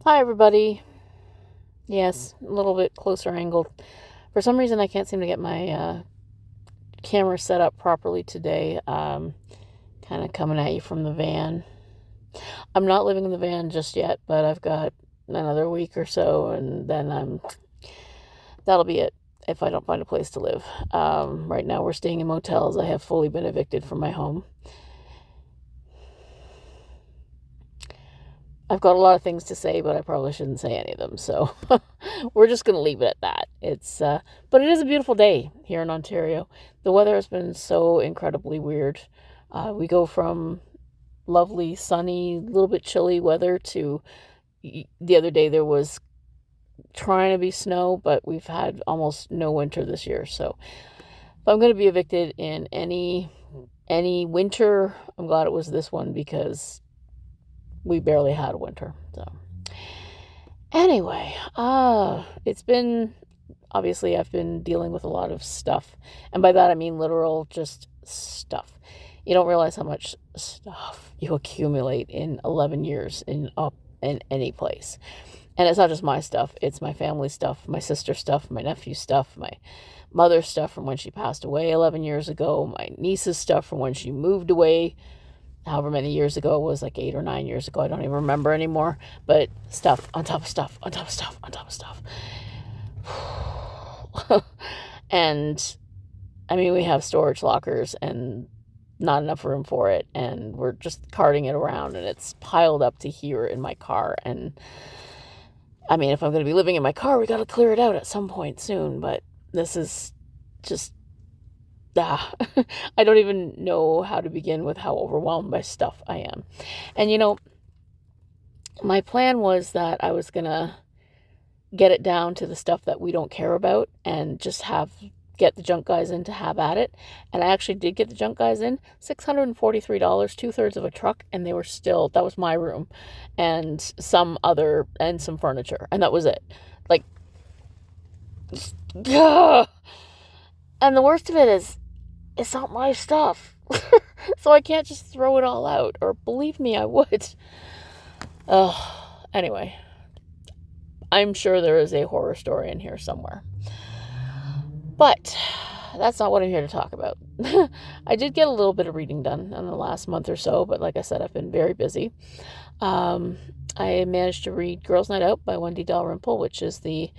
Hi, everybody. Yes, a little bit closer angled. For some reason, I can't seem to get my camera set up properly today. Kind of coming at you from the van. I'm not living in the van just yet, but I've got another week or so, and then that'll be it if I don't find a place to live. Right now, we're staying in motels. I have fully been evicted from my home. I've got a lot of things to say, but I probably shouldn't say any of them. So we're just going to leave it at that. But it is a beautiful day here in Ontario. The weather has been so incredibly weird. We go from lovely, sunny, little bit chilly weather to the other day there was trying to be snow, but we've had almost no winter this year. So if I'm going to be evicted in any winter, I'm glad it was this one because we barely had a winter. So anyway, it's been obviously I've been dealing with a lot of stuff. And by that I mean literal just stuff. You don't realize how much stuff you accumulate in 11 years in any place. And it's not just my stuff, it's my family stuff, my sister's stuff, my nephew's stuff, my mother's stuff from when she passed away 11 years ago, my niece's stuff from when she moved away however many years ago it was, like 8 or 9 years ago. I don't even remember anymore. But stuff on top of stuff on top of stuff on top of stuff. And I mean, we have storage lockers and not enough room for it. And we're just carting it around and it's piled up to here in my car. And I mean, if I'm going to be living in my car, we got to clear it out at some point soon. But this is just I don't even know how to begin with how overwhelmed by stuff I am. And my plan was that I was going to get it down to the stuff that we don't care about and just get the junk guys in to have at it. And I actually did get the junk guys in. $643, 2/3 of a truck, and they were still, that was my room and some furniture. And that was it. Like, yeah. And the worst of it is, it's not my stuff. So I can't just throw it all out. Or believe me, I would. Anyway, I'm sure there is a horror story in here somewhere. But that's not what I'm here to talk about. I did get a little bit of reading done in the last month or so, but like I said, I've been very busy. I managed to read Girls' Night Out by Wendy Dalrymple, which is I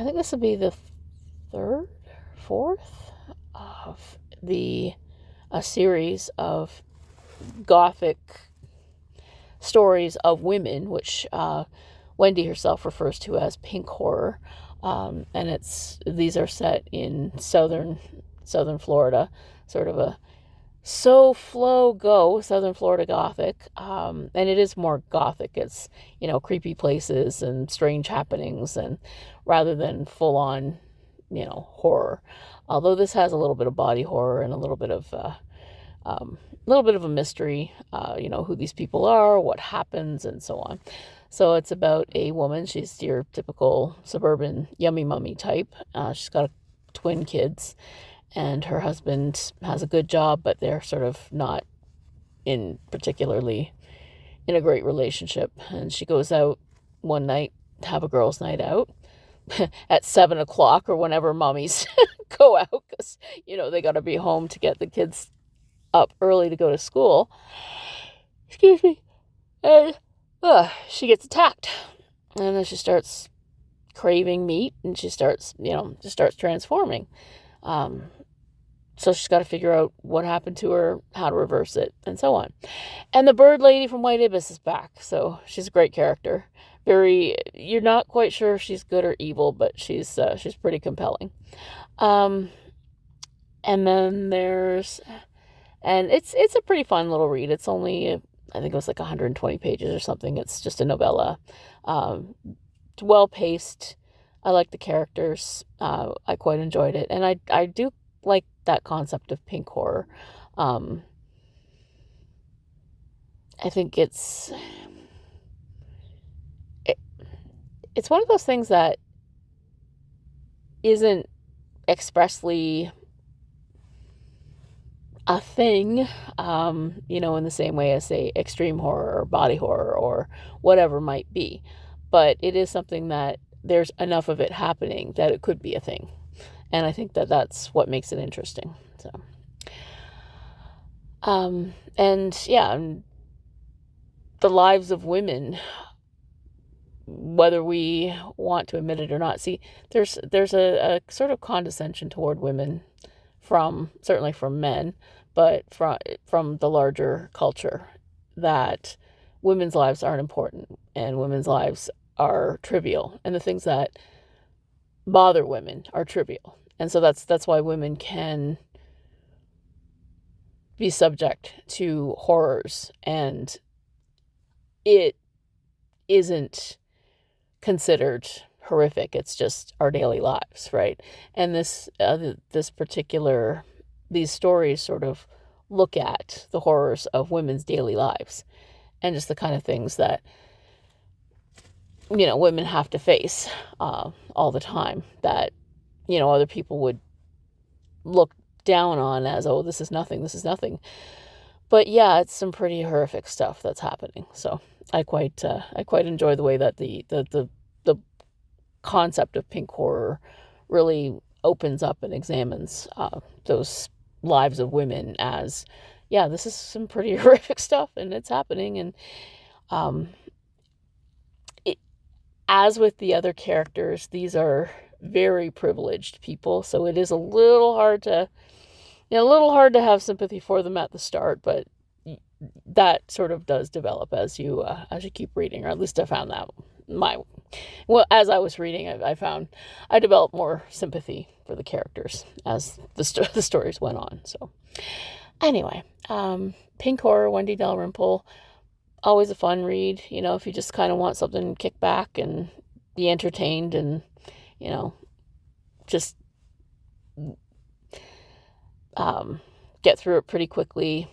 think this will be the third, fourth of a series of gothic stories of women, which Wendy herself refers to as pink horror. And these are set in southern Florida, sort of a southern Florida gothic. And it is more gothic. It's, creepy places and strange happenings, and rather than full on, horror. Although this has a little bit of body horror and a little bit of a mystery, who these people are, what happens, and so on. So it's about a woman. She's your typical suburban yummy mummy type. She's got twin kids, and her husband has a good job, but they're sort of not particularly in a great relationship. And she goes out one night to have a girls' night out at 7 o'clock or whenever mommies go out, because they got to be home to get the kids up early to go to school. Excuse me. And she gets attacked, and then she starts craving meat, and she starts transforming. So she's got to figure out what happened to her, how to reverse it, and so on. And the bird lady from White Ibis is back, so she's a great character. You're not quite sure if she's good or evil, but she's pretty compelling. And then it's a pretty fun little read. It's only, I think it was like 120 pages or something. It's just a novella. It's well paced. I like the characters. I quite enjoyed it, and I do like that concept of pink horror. I think it's one of those things that isn't expressly a thing, in the same way as, say, extreme horror or body horror or whatever might be. But it is something that there's enough of it happening that it could be a thing. And I think that that's what makes it interesting. So, and yeah, the lives of women, whether we want to admit it or not. See, there's a sort of condescension toward women certainly from men, but from the larger culture, that women's lives aren't important and women's lives are trivial, and the things that bother women are trivial. And so that's why women can be subject to horrors, and it isn't considered horrific. It's just our daily lives, right? And these stories sort of look at the horrors of women's daily lives and just the kind of things that women have to face all the time, that other people would look down on as, oh, this is nothing. But yeah, it's some pretty horrific stuff that's happening. So I quite enjoy the way that the concept of pink horror really opens up and examines those lives of women as, yeah, this is some pretty horrific stuff and it's happening. And as with the other characters, these are very privileged people, so it is a little hard to have sympathy for them at the start, but that sort of does develop as you keep reading, or at least I found that as I was reading, I found I developed more sympathy for the characters as the stories went on. So anyway, pink horror, Wendy Dalrymple, always a fun read, if you just kind of want something to kick back and be entertained and, just get through it pretty quickly.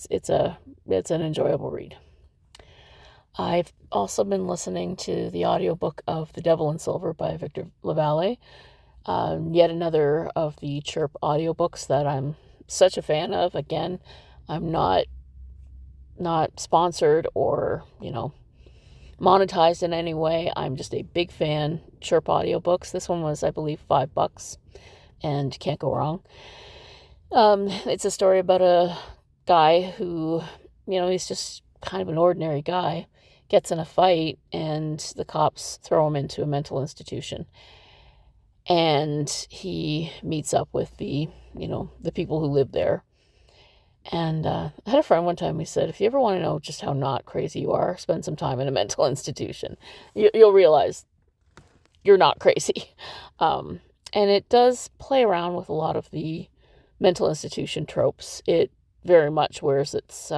It's an enjoyable read. I've also been listening to the audiobook of The Devil in Silver by Victor LaValle. Yet another of the Chirp audiobooks that I'm such a fan of. Again, I'm not sponsored or, monetized in any way. I'm just a big fan. Chirp audiobooks. This one was, I believe, $5, and can't go wrong. It's a story about a guy who, he's just kind of an ordinary guy, gets in a fight, and the cops throw him into a mental institution. And he meets up with the people who live there. And I had a friend one time who said, if you ever want to know just how not crazy you are, spend some time in a mental institution. You'll realize you're not crazy. And it does play around with a lot of the mental institution tropes. It very much wears its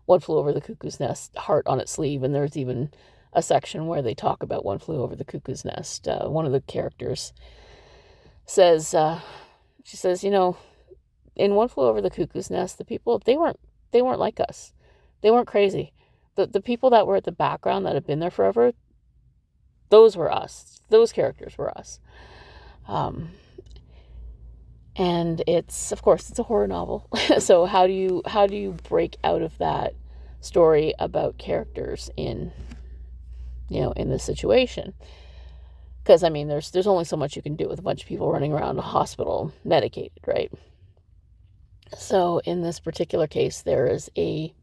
One Flew Over the Cuckoo's Nest heart on its sleeve, and there's even a section where they talk about One Flew Over the Cuckoo's Nest. One of the characters says, she says, in One Flew Over the Cuckoo's Nest, the people, they weren't like us. They weren't crazy. The people that were at the background that had been there forever, those were us. Those characters were us. And it's a horror novel. So how do you break out of that story about characters in this situation? Because there's only so much you can do with a bunch of people running around a hospital medicated, right? So in this particular case, there is a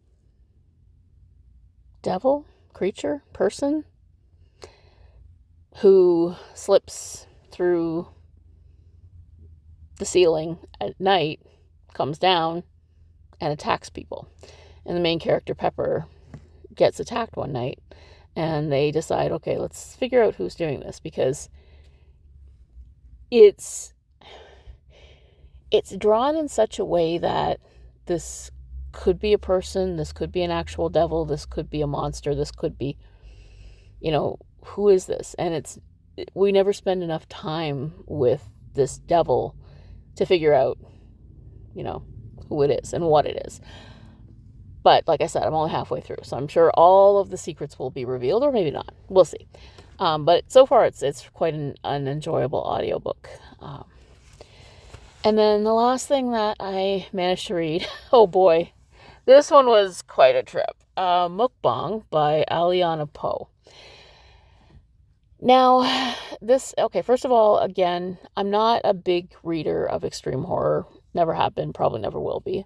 devil, creature, person who slips through the ceiling at night, comes down, and attacks people. And the main character, Pepper, gets attacked one night, and they decide, okay, let's figure out who's doing this, because it's drawn in such a way that this could be a person, this could be an actual devil, this could be a monster, this could be, who is this? And we never spend enough time with this devil to figure out, who it is and what it is. But like I said, I'm only halfway through, so I'm sure all of the secrets will be revealed, or maybe not. We'll see. But so far, it's quite an enjoyable audiobook. And then the last thing that I managed to read, oh boy, this one was quite a trip. MUKBANG by Aliana Poe. Now, okay, first of all, again, I'm not a big reader of extreme horror. Never have been, probably never will be.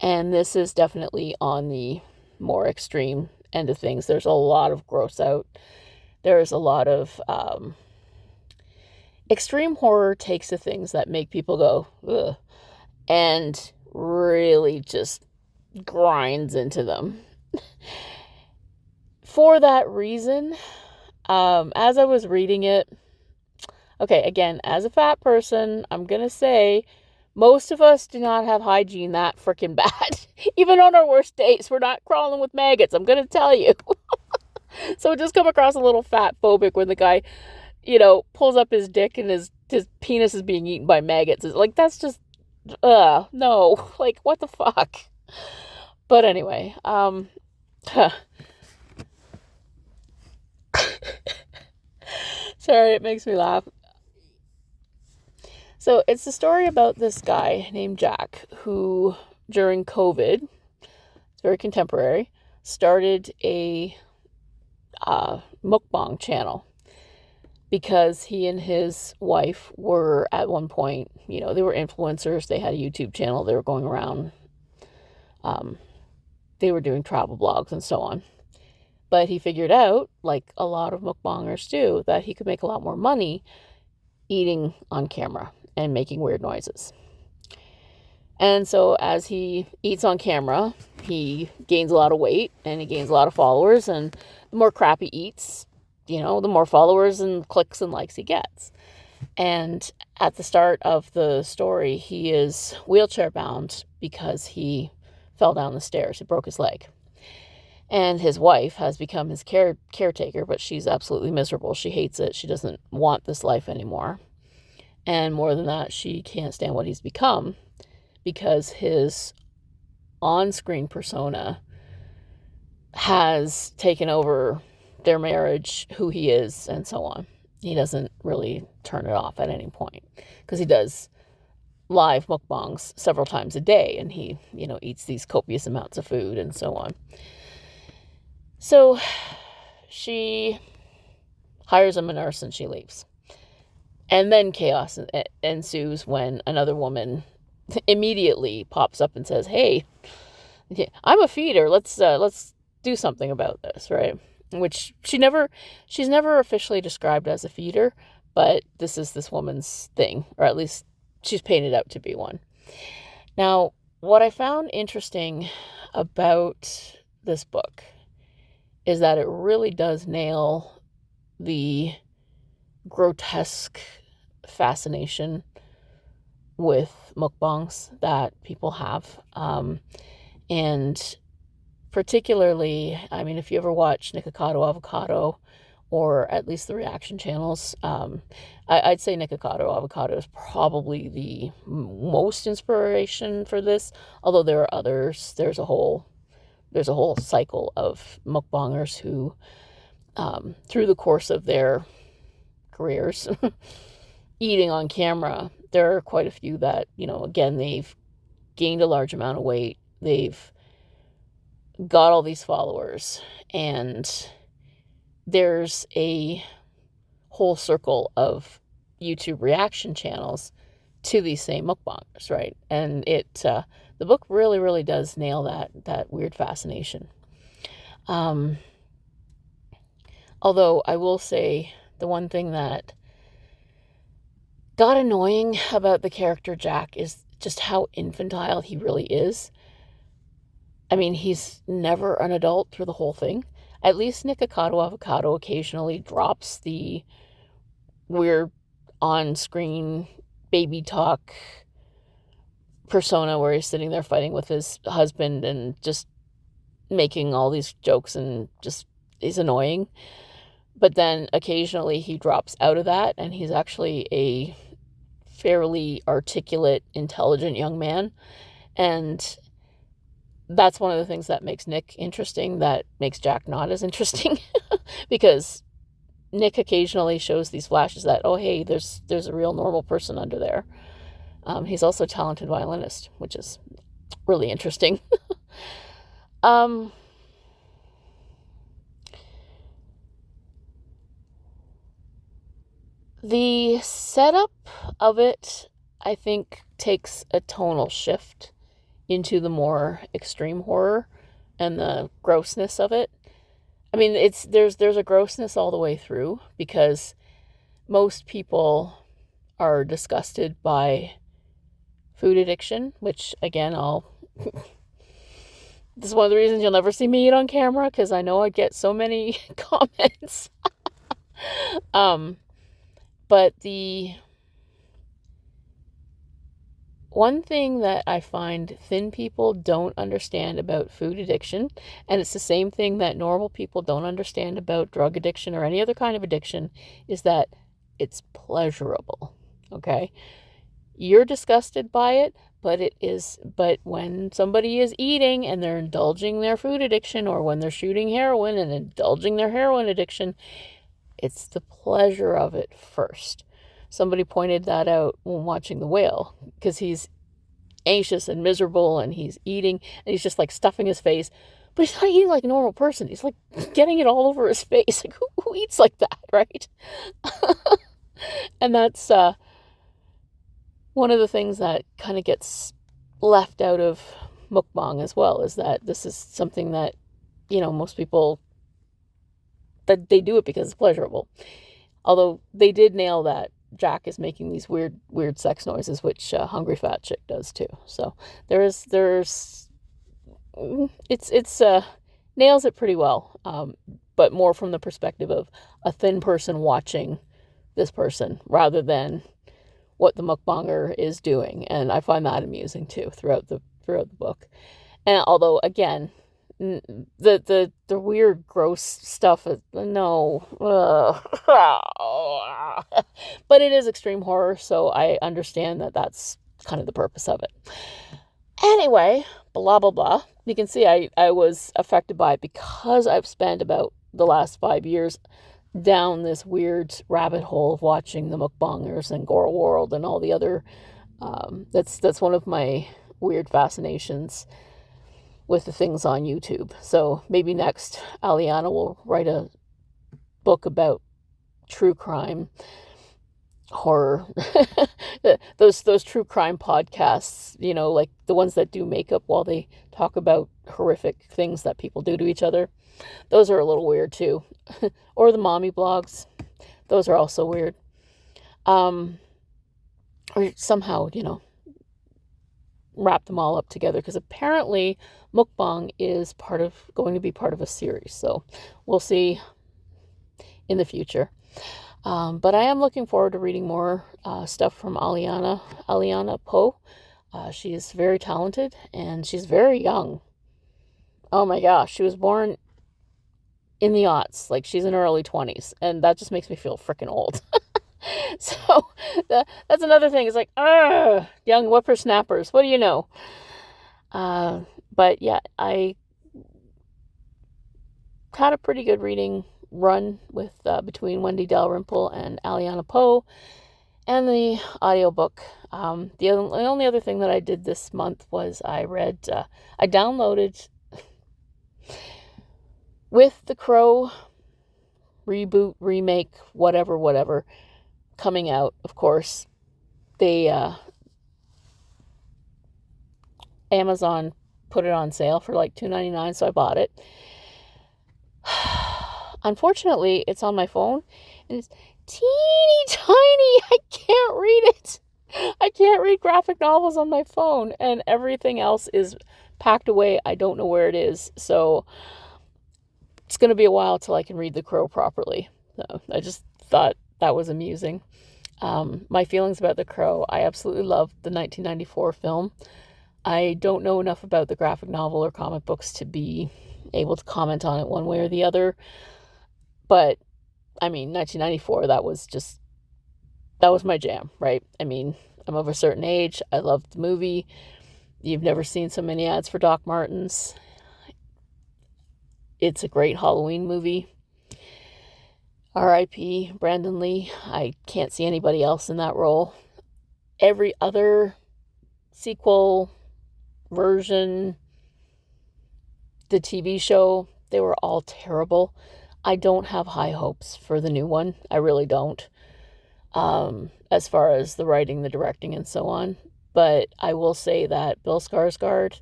And this is definitely on the more extreme end of things. There's a lot of gross out. There's a lot of extreme horror takes the things that make people go, ugh, and really just grinds into them. For that reason, as I was reading it, okay, again, as a fat person, I'm going to say most of us do not have hygiene that freaking bad. Even on our worst days, we're not crawling with maggots, I'm going to tell you. So it just come across a little fat phobic when the guy, pulls up his dick and his penis is being eaten by maggots. It's like, that's just, no. Like, what the fuck? But anyway, sorry, it makes me laugh. So it's the story about this guy named Jack who, during COVID, it's very contemporary, started a mukbang channel because he and his wife were at one point, they were influencers. They had a YouTube channel. They were going around. They were doing travel blogs and so on. But he figured out, like a lot of mukbangers do, that he could make a lot more money eating on camera and making weird noises. And so as he eats on camera, he gains a lot of weight and he gains a lot of followers. And the more crap he eats, the more followers and clicks and likes he gets. And at the start of the story, he is wheelchair bound because he fell down the stairs. He broke his leg. And his wife has become his caretaker, but she's absolutely miserable. She hates it. She doesn't want this life anymore. And more than that, she can't stand what he's become because his on-screen persona has taken over their marriage, who he is, and so on. He doesn't really turn it off at any point because he does live mukbangs several times a day, and he, eats these copious amounts of food and so on. So she hires him a nurse and she leaves. And then chaos ensues when another woman immediately pops up and says, "Hey, I'm a feeder. Let's do something about this," right? Which she's never officially described as a feeder, but this is this woman's thing, or at least she's painted out to be one. Now, what I found interesting about this book is that it really does nail the grotesque fascination with mukbangs that people have. And particularly, if you ever watch Nikocado Avocado, or at least the reaction channels, I'd say Nikocado Avocado is probably the most inspiration for this, although there are others. There's a whole cycle of mukbangers who, through the course of their careers, eating on camera, there are quite a few that, again, they've gained a large amount of weight. They've got all these followers, and there's a whole circle of YouTube reaction channels to these same mukbangers, right? And the book really, really does nail that weird fascination. Although I will say the one thing that got annoying about the character Jack is just how infantile he really is. He's never an adult through the whole thing. At least Nikocado Avocado occasionally drops the weird on-screen baby talk persona where he's sitting there fighting with his husband and just making all these jokes and just is annoying. But then occasionally he drops out of that and he's actually a fairly articulate, intelligent young man. And that's one of the things that makes Nick interesting, that makes Jack not as interesting. Because Nick occasionally shows these flashes that, oh, hey, there's a real normal person under there. He's also a talented violinist, which is really interesting. um, the setup of it, I think, takes a tonal shift into the more extreme horror and the grossness of it. I mean, there's a grossness all the way through, because most people are disgusted by food addiction, which again, this is one of the reasons you'll never see me eat on camera, because I know I get so many comments. But the one thing that I find thin people don't understand about food addiction, and it's the same thing that normal people don't understand about drug addiction or any other kind of addiction, is that it's pleasurable. Okay? You're disgusted by it, but when somebody is eating and they're indulging their food addiction, or when they're shooting heroin and indulging their heroin addiction, it's the pleasure of it first. Somebody pointed that out when watching The Whale, because he's anxious and miserable and he's eating and he's just like stuffing his face, but he's not eating like a normal person. He's like getting it all over his face. Like, who eats like that, right? And that's one of the things that kind of gets left out of mukbang as well, is that this is something that, most people, that they do it because it's pleasurable. Although they did nail that Jack is making these weird sex noises, which Hungry Fat Chick does too. So there's it's nails it pretty well, but more from the perspective of a thin person watching this person rather than what the mukbanger is doing, and I find that amusing too throughout the book. And although again, the weird gross stuff, no, but it is extreme horror, so I understand that that's kind of the purpose of it. Anyway, blah blah blah. You can see I was affected by it because I've spent about the last 5 years down this weird rabbit hole of watching the mukbangers and Gore World and all the other. That's one of my weird fascinations with the things on YouTube. So maybe next Aliana will write a book about true crime horror. those true crime podcasts, like the ones that do makeup while they talk about horrific things that people do to each other. Those are a little weird too. Or the mommy blogs. Those are also weird. Or somehow, wrap them all up together, because apparently mukbang is going to be part of a series. So we'll see in the future. But I am looking forward to reading more stuff from Aliana Poe. She is very talented and she's very young. Oh my gosh, she was born in the aughts, like she's in her early 20s, and that just makes me feel freaking old. So that's another thing. It's like, young whippersnappers, what do you know? But yeah, I had a pretty good reading run with between Wendy Dalrymple and Aliana Poe and the audiobook. The only other thing that I did this month was I downloaded with The Crow reboot, remake, whatever coming out. Of course, they Amazon put it on sale for like $2.99, so I bought it. Unfortunately, it's on my phone and it's teeny tiny. I can't read it. I can't read graphic novels on my phone, and everything else is packed away. I don't know where it is, so it's going to be a while till I can read The Crow properly. So I just thought that was amusing. My feelings about The Crow: I absolutely loved the 1994 film. I don't know enough about the graphic novel or comic books to be able to comment on it one way or the other. But, I mean, 1994, that was my jam, right? I mean, I'm of a certain age. I loved the movie. You've never seen so many ads for Doc Martens. It's a great Halloween movie. R.I.P. Brandon Lee. I can't see anybody else in that role. every other sequel version, the TV show, they were all terrible. I don't have high hopes for the new one. I really don't. As far as the writing, the directing, and so on. But I will say that Bill Skarsgård,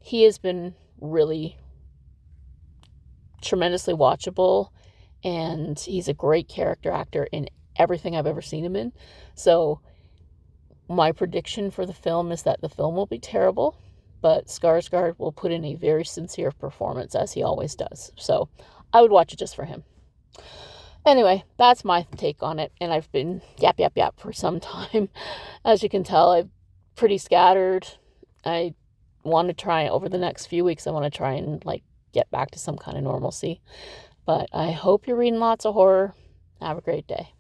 he has been really tremendously watchable, and he's a great character actor in everything I've ever seen him in. So my prediction for the film is that the film will be terrible, but Skarsgård will put in a very sincere performance, as he always does. So I would watch it just for him. Anyway, that's my take on it, and I've been yap for some time. As you can tell, I'm pretty scattered. I want to try, over the next few weeks, I want to try and get back to some kind of normalcy. But I hope you're reading lots of horror. Have a great day.